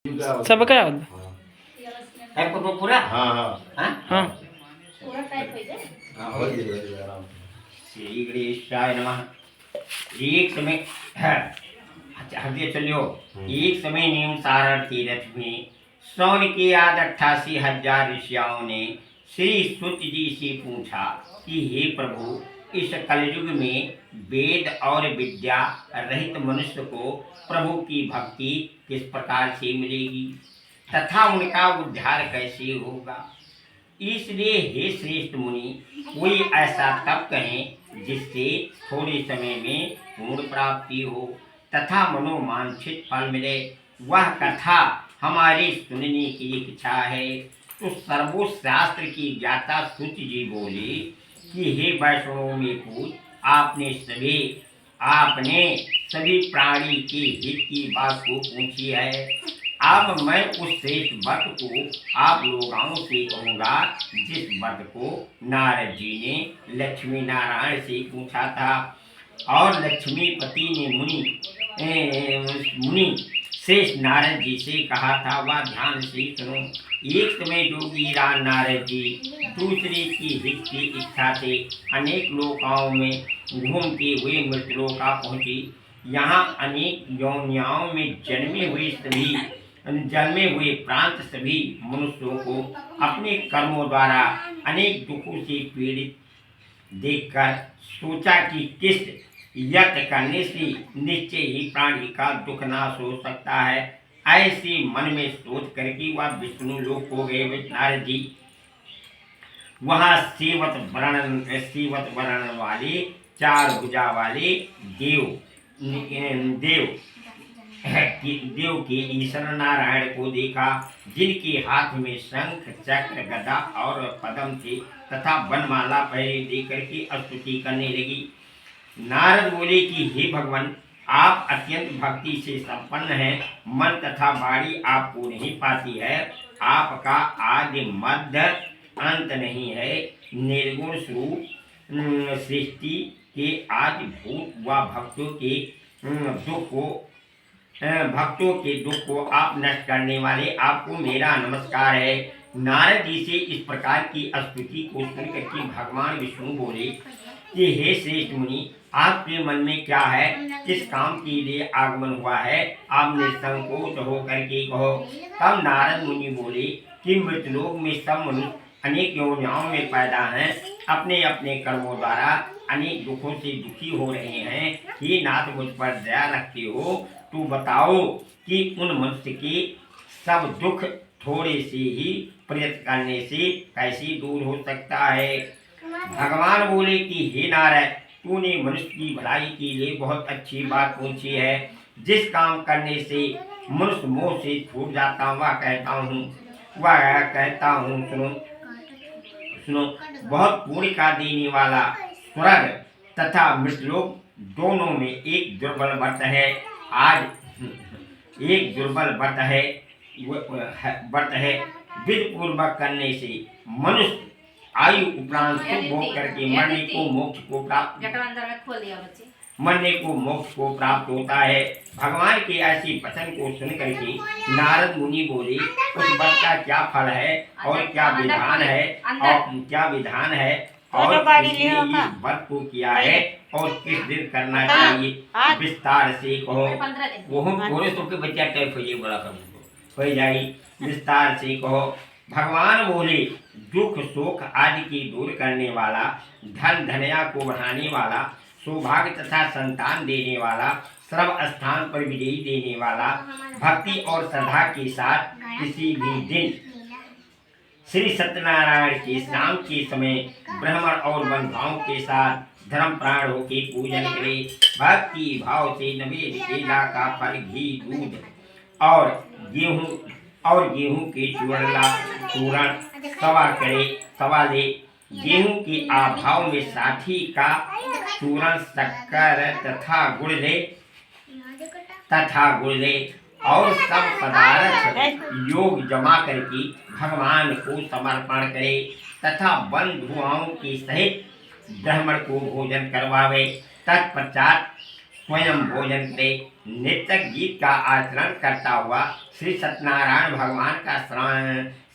सबका है पूरा हाँ हाँ हाँ हाँ, हो जाएगा आराम से। श्री गणेशाय नमः। एक समय अच्छा हृदय चलियो। एक समय नियम सारण तीर्थ में सौन के आद 88,000 ऋषियों ने श्री सुत जी से पूछा कि हे प्रभु, इस कलयुग में वेद और विद्या रहित मनुष्य को प्रभु की भक्ति किस प्रकार से मिलेगी तथा उनका उद्धार कैसे होगा। इसलिए हे श्रेष्ठ मुनि, कोई ऐसा तप कहें जिससे थोड़े समय में पूर्ण प्राप्ति हो तथा मनोवांछित फल मिले। वह कथा हमारी सुनने की इच्छा है। तो सर्वोच्च शास्त्र की ज्ञाता सूत जी बोली कि हे वैष्णव में पूछ, आपने सभी प्राणी के हित की बात को पूछी है। अब मैं उस श्रेष्ठ व्रत को आप लोगों से कहूँगा जिस व्रत को नारद जी ने लक्ष्मी नारायण से पूछा था। और लक्ष्मीपति ने मुनि श्रेष्ठ नारद जी से कहा था, वह ध्यान से सुनो। एक समय जोगी राम नारद जी दूसरे की हित की इच्छा से अनेक लोकों में घूमते हुए मृतलोका पहुँचे। यहाँ अनेक योनियों में जन्मे हुए प्रांत सभी मनुष्यों को अपने कर्मों द्वारा अनेक दुखों से पीड़ित देखकर सोचा कि किस यत्न करने से निश्चय ही प्राणी का दुख नाश हो सकता है। ऐसे मन में सोच करके वह विष्णु लोक हो गए। नारद जी वहाँ सीवत वर्ण वाले 4 भुजा वाले देव के ईश्वर नारायण को देखा, जिनके हाथ में शंख चक्र गदा और पद्म थे तथा वनमाला पहले देकर के स्तुति करने लगी। नारद बोले कि हे भगवान, आप अत्यंत भक्ति से संपन्न हैं। मन तथा वाणी आपको नहीं पाती है। आपका आदि मध्य अंत नहीं है। निर्गुण स्वरूप सृष्टि के आदि भूत व भक्तों के दुख को आप नष्ट करने वाले, आपको मेरा नमस्कार है। नारद जी से इस प्रकार की स्तुति को सुनकर के भगवान विष्णु बोले कि हे श्रेष्ठ मुनि, आपके मन में क्या है, किस काम के लिए आगमन हुआ है, आप निसंकोच होकर के कहो। तब नारद मुनि बोले कि मृतलोक में सब मनुष्य अनेक योनियों में पैदा हैं, अपने अपने कर्मों द्वारा अनेक दुखों से दुखी हो रहे हैं। हे नाथ, मुझ पर दया रखते हो तो बताओ कि उन मनुष्य के सब दुख थोड़े से ही प्रयत्न करने से कैसे दूर हो सकता है। भगवान बोले कि हे नारद, तूने मनुष्य की भलाई के लिए बहुत अच्छी बात पूछी है। जिस काम करने से मनुष्य मोह से छूट जाता वह कहता हूँ सुनो। बहुत पुण्य का देने वाला स्वर्ग तथा मृतलोक दोनों में एक दुर्बल व्रत है। एक दुर्बल व्रत है। विधि पूर्वक करने से मनुष्य आयु उपरांत भोग करके मोक्ष को प्राप्त होता है। भगवान के ऐसी वचन को सुन करके नारद मुनि बोले, उस व्रत का क्या फल है और क्या विधान है और किसने इस व्रत को किया है और किस दिन करना चाहिए, विस्तार से कहो। वो थोड़े तो के बच्चा टाइप हो जाए, विस्तार से कहो। भगवान बोले, दुख शोक आदि की दूर करने वाला, धन धनया को बढ़ाने वाला, सौभाग्य तथा संतान देने वाला, सर्व स्थान पर विजयी देने वाला, भक्ति और श्रद्धा के साथ किसी भी दिन श्री सत्यनारायण के शाम के समय ब्राह्मण और बंधुओं के साथ धर्म प्राण होके पूजन करे। भक्ति भाव से नवेद केला का फल, घी, दूध और गेहूं के चूरण सवा ले। गेहूं के अभाव में साठी का चूरण, शक्कर तथा गुड़ ले और सब पदार्थ योग जमा करके भगवान को समर्पण करे तथा बंधुओं के सहित ब्राह्मण को भोजन करवावे। तत्पश्चात स्वयं भोजन करे। नित्य गीत का आचरण करता हुआ श्री सत्यनारायण भगवान का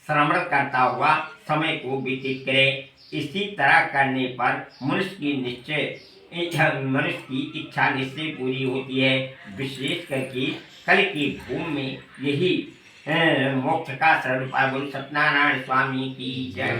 श्रवण करता हुआ समय को व्यतीत करे। इसी तरह करने पर मनुष्य की इच्छा निश्चय पूरी होती है। विशेष करके कल की भूमि में यही मोक्ष का सरल उपाय। बोल सत्यनारायण स्वामी की जय।